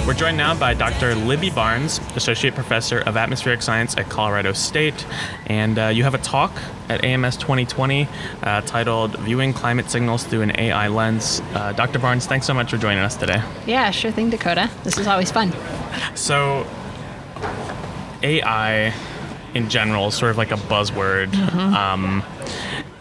We're joined now by Dr. Libby Barnes, Associate Professor of Atmospheric Science at Colorado State. And you have a talk at AMS 2020 titled Viewing Climate Signals Through an AI Lens. Dr. Barnes, thanks so much for joining us today. Yeah, sure thing, Dakota. This is always fun. So, AI in general is sort of like a buzzword. Mm-hmm.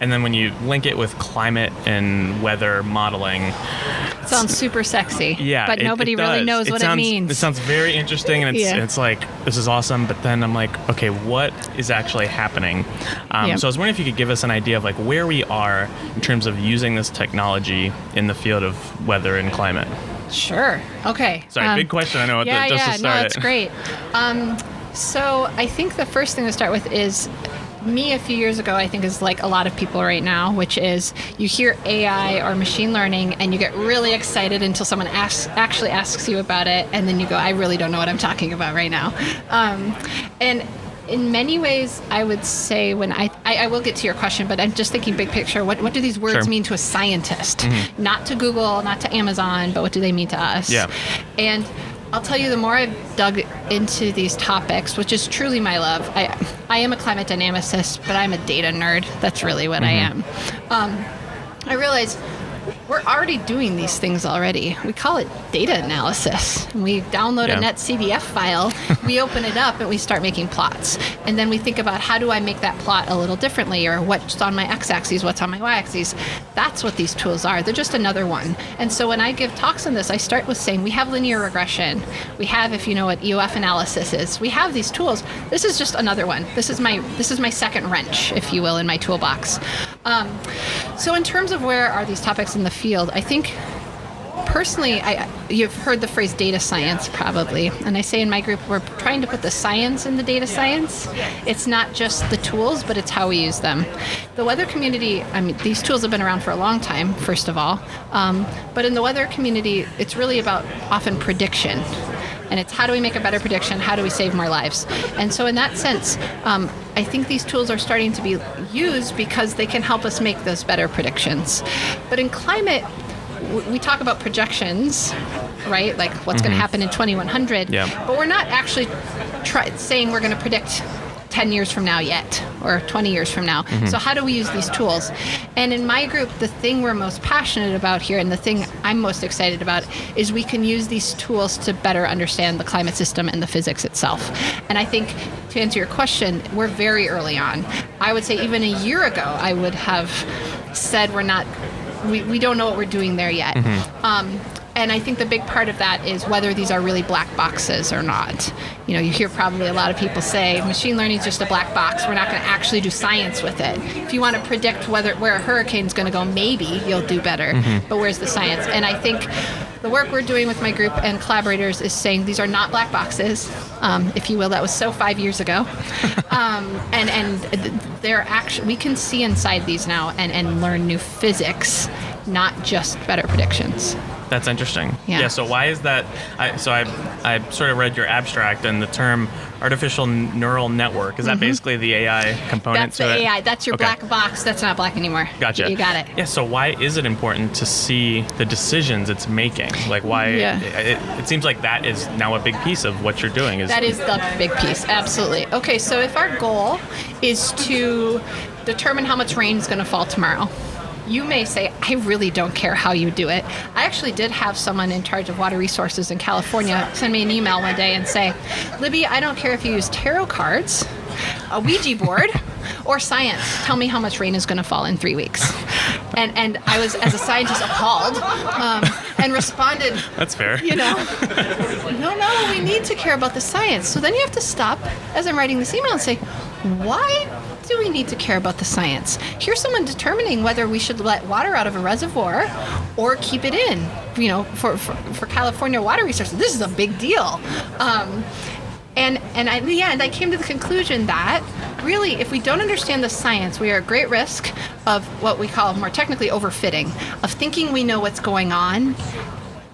And then when you link it with climate and weather modeling, it sounds super sexy. Yeah, but nobody really knows what it means. It sounds very interesting, and it's like, this is awesome. But then I'm like, okay, what is actually happening? So I was wondering if you could give us an idea of like where we are in terms of using this technology in the field of weather and climate. Sure. Okay. Sorry, big question. I know. Just to start no, that's great. So I think the first thing to start with is me a few years ago, I think is like a lot of people right now, which is you hear AI or machine learning and you get really excited until someone actually asks you about it. And then you go, I really don't know what I'm talking about right now. And in many ways, I would say when I will get to your question, but I'm just thinking big picture. What do these words mean to a scientist? Mm-hmm. Not to Google, not to Amazon, but what do they mean to us? Yeah. And I'll tell you, the more I've dug into these topics, which is truly my love, I am a climate dynamicist, but I'm a data nerd. That's really what I am. I realize we're already doing these things already. We call it data analysis. We download a .netcdf file, we open it up, and we start making plots. And then we think about how do I make that plot a little differently, or what's on my x-axis, what's on my y-axis. That's what these tools are. They're just another one. And so when I give talks on this, I start with saying we have linear regression. We have, if you know what EOF analysis is, we have these tools. This is just another one. This is my second wrench, if you will, in my toolbox. So in terms of where are these topics in the field, I think personally, you've heard the phrase data science probably, and I say in my group we're trying to put the science in the data science. It's not just the tools, but it's how we use them. The weather community, I mean, these tools have been around for a long time, first of all, but in the weather community, it's really about often prediction. And it's how do we make a better prediction? How do we save more lives? And so in that sense, I think these tools are starting to be used because they can help us make those better predictions. But in climate, we talk about projections, right? Like what's going to happen in 2100. Yeah. But we're not actually saying we're going to predict 10 years from now yet, or 20 years from now. Mm-hmm. So how do we use these tools? And in my group, the thing we're most passionate about here, and the thing I'm most excited about, is we can use these tools to better understand the climate system and the physics itself. And I think, to answer your question, we're very early on. I would say even a year ago, I would have said we don't know what we're doing there yet. Mm-hmm. And I think the big part of that is whether these are really black boxes or not. You know, you hear probably a lot of people say, machine learning is just a black box. We're not going to actually do science with it. If you want to predict where a hurricane is going to go, maybe you'll do better. Mm-hmm. But where's the science? And I think the work we're doing with my group and collaborators is saying these are not black boxes, if you will. That was so 5 years ago. And they're actually, we can see inside these now and learn new physics, not just better predictions. That's interesting. Yeah. So why is that? I sort of read your abstract, and the term artificial neural network, is that basically the AI component to it? That's the AI. That's your black box. That's not black anymore. Gotcha. You got it. Yeah. So why is it important to see the decisions it's making? Like why? Yeah. It seems like that is now a big piece of what you're doing. That is the big piece. Absolutely. Okay. So if our goal is to determine how much rain is going to fall tomorrow, you may say, I really don't care how you do it. I actually did have someone in charge of water resources in California send me an email one day and say, Libby, I don't care if you use tarot cards, a Ouija board, or science. Tell me how much rain is going to fall in 3 weeks. And I was, as a scientist, appalled and responded, that's fair. You know, no, we need to care about the science. So then you have to stop as I'm writing this email and say, why do we need to care about the science? Here's someone determining whether we should let water out of a reservoir or keep it in. You know, for California water resources, this is a big deal. And I came to the conclusion that really, if we don't understand the science, we are at great risk of what we call more technically overfitting, of thinking we know what's going on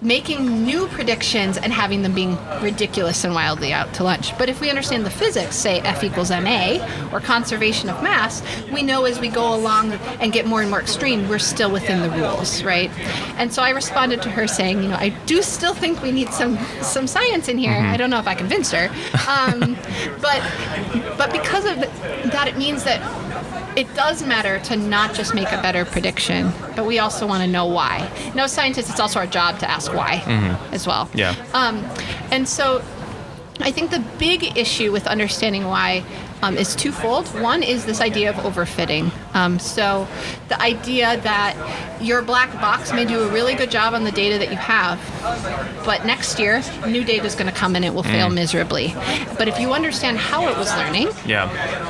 making new predictions and having them being ridiculous and wildly out to lunch. But if we understand the physics, say F equals ma, or conservation of mass, we know as we go along and get more and more extreme, we're still within the rules, right? And so I responded to her saying, I do still think we need some science in here. I don't know if I convinced her. But because of that, it means that it does matter to not just make a better prediction, but we also want to know why. No scientists, it's also our job to ask why as well. Yeah. And so I think the big issue with understanding why is twofold. One is this idea of overfitting. So the idea that your black box may do a really good job on the data that you have, but next year, new data is going to come and it will fail miserably. But if you understand how it was learning,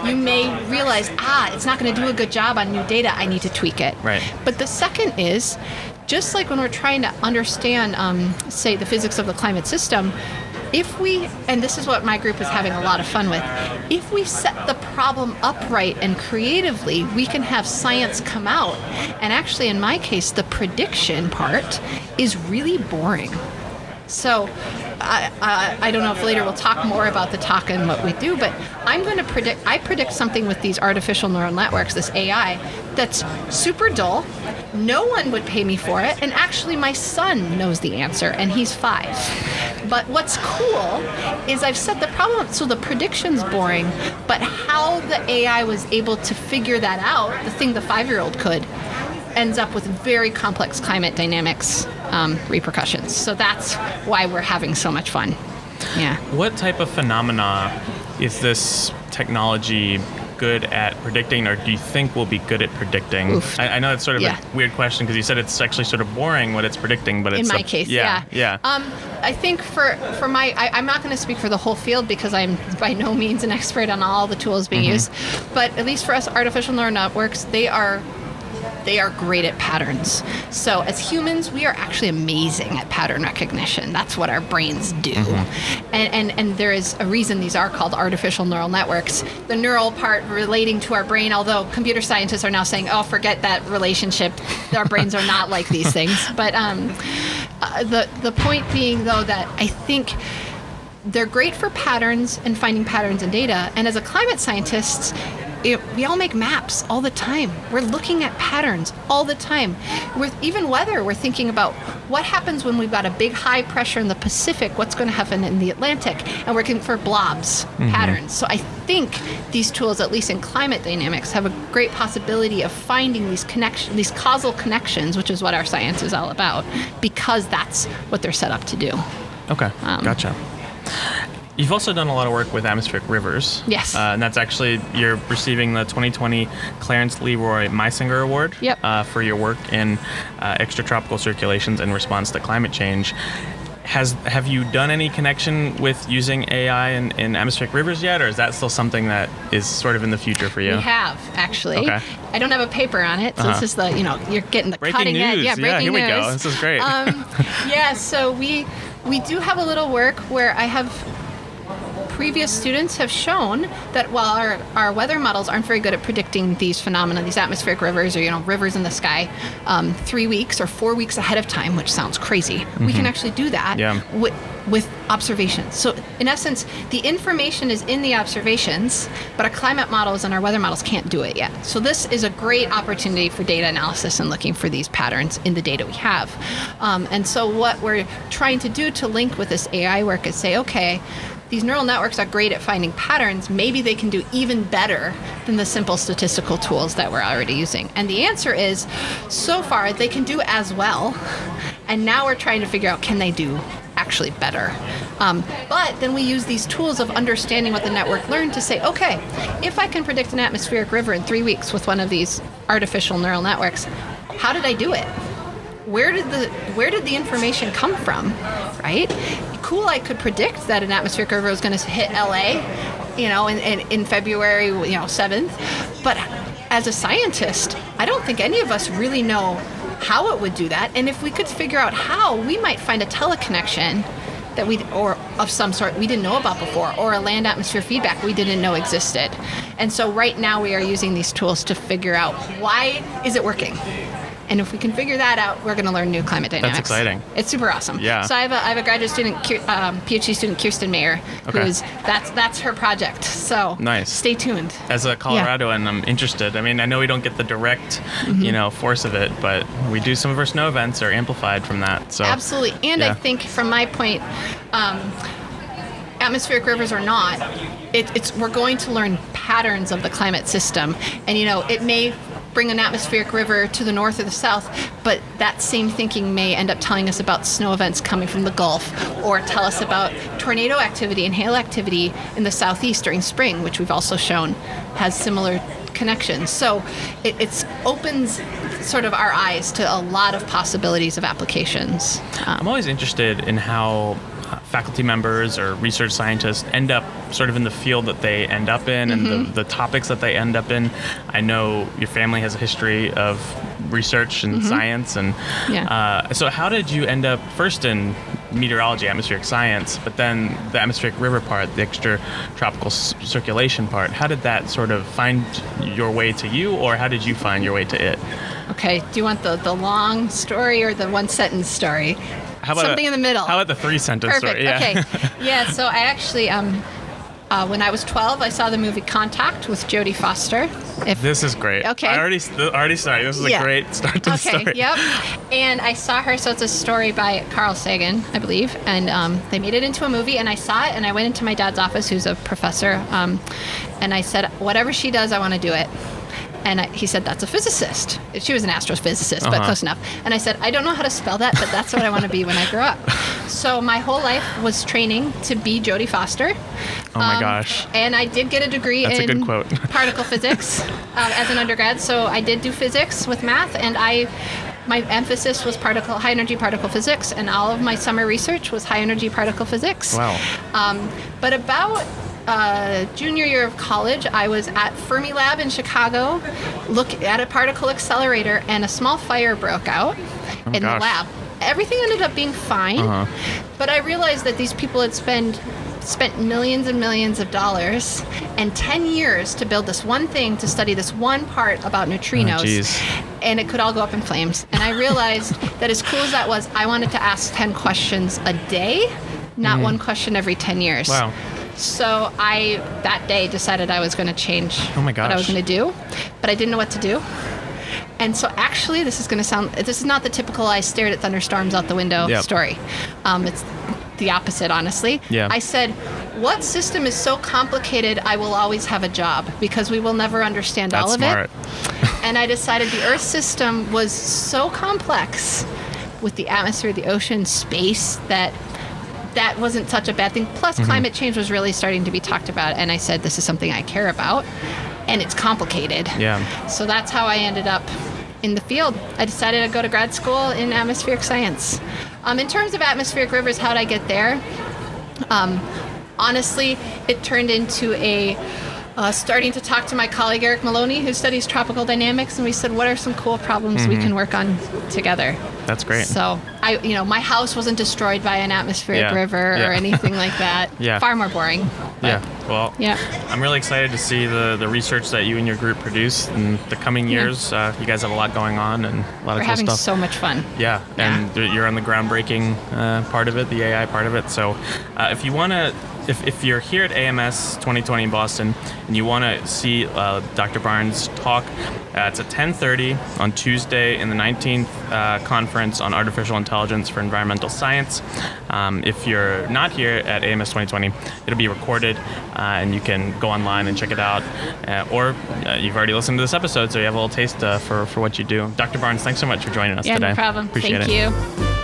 you may realize, it's not going to do a good job on new data. I need to tweak it. Right. But the second is, just like when we're trying to understand, say, the physics of the climate system, if we, and this is what my group is having a lot of fun with, if we set the problem upright and creatively, we can have science come out. And actually, in my case, the prediction part is really boring. So I don't know if later we'll talk more about the talk and what we do, but I predict something with these artificial neural networks, this AI, that's super dull. No one would pay me for it. And actually, my son knows the answer, and he's 5. But what's cool is I've set the problem, so the prediction's boring, but how the AI was able to figure that out, the thing the 5-year-old could, ends up with very complex climate dynamics repercussions. So that's why we're having so much fun. Yeah. What type of phenomena is this technology good at predicting, or do you think will be good at predicting? I know it's sort of a weird question because you said it's actually sort of boring what it's predicting, but it's in my case, yeah. I think for my, I'm not going to speak for the whole field because I'm by no means an expert on all the tools being used, but at least for us, artificial neural networks, they are great at patterns. So as humans, we are actually amazing at pattern recognition. That's what our brains do. And there is a reason these are called artificial neural networks. The neural part relating to our brain, although computer scientists are now saying, forget that relationship. Our brains are not like these things. But the point being, though, that I think they're great for patterns and finding patterns in data. And as a climate scientist, we all make maps all the time. We're looking at patterns all the time. With even weather, we're thinking about what happens when we've got a big high pressure in the Pacific, what's going to happen in the Atlantic, and we're looking for blobs, patterns. So I think these tools, at least in climate dynamics, have a great possibility of finding these these causal connections, which is what our science is all about, because that's what they're set up to do. Okay, gotcha. You've also done a lot of work with atmospheric rivers. Yes. And that's actually, you're receiving the 2020 Clarence Leroy Meisinger Award for your work in extratropical circulations in response to climate change. Have you done any connection with using AI in atmospheric rivers yet, or is that still something that is sort of in the future for you? We have, actually. Okay. I don't have a paper on it, so this is the, you're getting the breaking cutting news. edge. Yeah, breaking news. news. Here we go. This is great. So we do have a little work where I have previous students have shown that while our weather models aren't very good at predicting these phenomena, these atmospheric rivers or rivers in the sky, 3 weeks or 4 weeks ahead of time, which sounds crazy, we can actually do that with observations. So in essence, the information is in the observations, but our climate models and our weather models can't do it yet. So this is a great opportunity for data analysis and looking for these patterns in the data we have. And so what we're trying to do to link with this AI work is say, okay, these neural networks are great at finding patterns. Maybe they can do even better than the simple statistical tools that we're already using. And the answer is, so far, they can do as well. And now we're trying to figure out, can they do actually better? But then we use these tools of understanding what the network learned to say, okay, if I can predict an atmospheric river in 3 weeks with one of these artificial neural networks, how did I do it? Where did the information come from, right? Cool, I could predict that an atmospheric river was going to hit LA, in February, 7th. But as a scientist, I don't think any of us really know how it would do that. And if we could figure out how, we might find a teleconnection that or of some sort we didn't know about before, or a land atmosphere feedback we didn't know existed. And so right now we are using these tools to figure out, why is it working? And if we can figure that out, we're going to learn new climate dynamics. That's exciting. It's super awesome. Yeah. So I have a graduate student, PhD student, Kirsten Mayer, who's that's her project. So nice. Stay tuned. As a Coloradoan, I'm interested. I mean, I know we don't get the direct, force of it, but we do some of our snow events are amplified from that. So absolutely. And I think from my point, atmospheric rivers or not, we're going to learn patterns of the climate system. And, it may bring an atmospheric river to the north or the south, but that same thinking may end up telling us about snow events coming from the Gulf, or tell us about tornado activity and hail activity in the southeast during spring, which we've also shown has similar connections. So it opens sort of our eyes to a lot of possibilities of applications. I'm always interested in how faculty members or research scientists end up sort of in the field that they end up in and the topics that they end up in. I know your family has a history of research and science, and so how did you end up first in meteorology, atmospheric science, but then the atmospheric river part, the extratropical circulation part? How did that sort of find your way to you, or how did you find your way to it? Okay, do you want the long story or the one sentence story? How about something in the middle? How about the 3-sentence Perfect. story? Yeah. Okay. Yeah. So I actually, when I was 12, I saw the movie Contact with Jodie Foster. This is great. Okay. I already started. This is a great start to the story. Okay. Yep. And I saw her. So it's a story by Carl Sagan, I believe, and they made it into a movie. And I saw it, and I went into my dad's office, who's a professor, and I said, "Whatever she does, I want to do it." And he said, "That's a physicist." She was an astrophysicist, but close enough. And I said, "I don't know how to spell that, but that's what I want to be when I grow up." So my whole life was training to be Jodie Foster. Oh my gosh. And I did get a degree That's in a good quote. particle physics as an undergrad. So I did do physics with math, and my emphasis was high energy particle physics, and all of my summer research was high energy particle physics. Wow. But about junior year of college, I was at Fermilab in Chicago, looking at a particle accelerator, and a small fire broke out in the lab. Everything ended up being fine, but I realized that these people had spent millions and millions of dollars and 10 years to build this one thing to study this one part about neutrinos, and it could all go up in flames. And I realized that as cool as that was, I wanted to ask 10 questions a day, not one question every 10 years. Wow. So I, that day, decided I was going to change what I was going to do, but I didn't know what to do. And so actually, this is not the typical I stared at thunderstorms out the window story. It's the opposite, honestly. Yeah. I said, what system is so complicated I will always have a job, because we will never understand all of it. And I decided the Earth system was so complex with the atmosphere, the ocean, space, that wasn't such a bad thing. Plus, climate change was really starting to be talked about, and I said, this is something I care about, and it's complicated. Yeah. So that's how I ended up in the field. I decided to go to grad school in atmospheric science. In terms of atmospheric rivers, how did I get there? Honestly, it turned into starting to talk to my colleague Eric Maloney, who studies tropical dynamics, and we said, what are some cool problems we can work on together? That's great. So my house wasn't destroyed by an atmospheric river or anything like that. Far more boring. Well, I'm really excited to see the research that you and your group produce in the coming years. You guys have a lot going on and a lot of cool stuff. We're having so much fun. And you're on the groundbreaking part of it, the AI part of it. So if you want to, if you're here at AMS 2020 in Boston and you want to see Dr. Barnes talk, it's at 10:30 on Tuesday in the 19th conference on artificial intelligence for environmental science. If you're not here at AMS 2020, it'll be recorded and you can go online and check it out. Or you've already listened to this episode, so you have a little taste for what you do. Dr. Barnes, thanks so much for joining us today. Yeah, no problem. Appreciate Thank you.